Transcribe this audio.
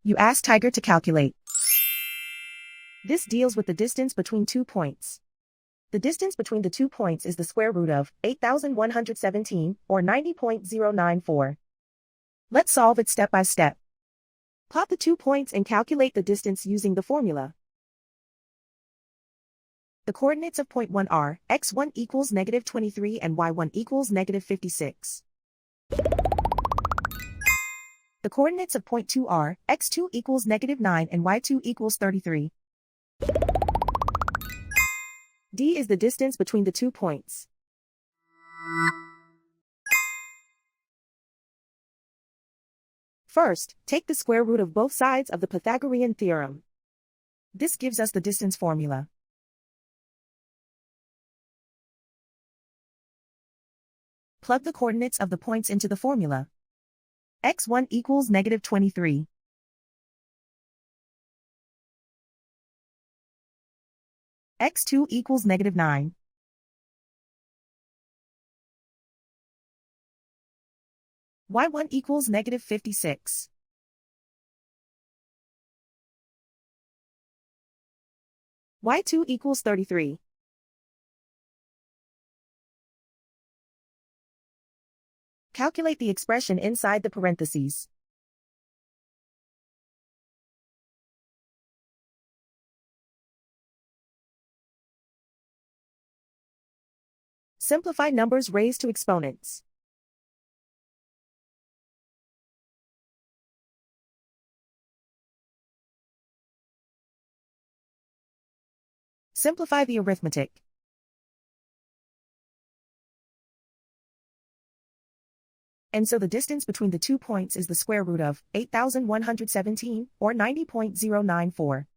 You ask Tiger to calculate. This deals with the distance between 2 points. The distance between the 2 points is the square root of 8,117, or 90.094. Let's solve it step by step. Plot the 2 points and calculate the distance using the formula. The coordinates of point 1 are x1 equals -23 and y1 equals -56. The coordinates of point 2 are x2 equals -9 and y2 equals 33. D is the distance between the 2 points. First, take the square root of both sides of the Pythagorean theorem. This gives us the distance formula. Plug the coordinates of the points into the formula. x1 equals -23. x2 equals -9. y1 equals -56. y2 equals 33. Calculate the expression inside the parentheses. Simplify numbers raised to exponents. Simplify the arithmetic. And so the distance between the 2 points is the square root of 8,117, or 90.094.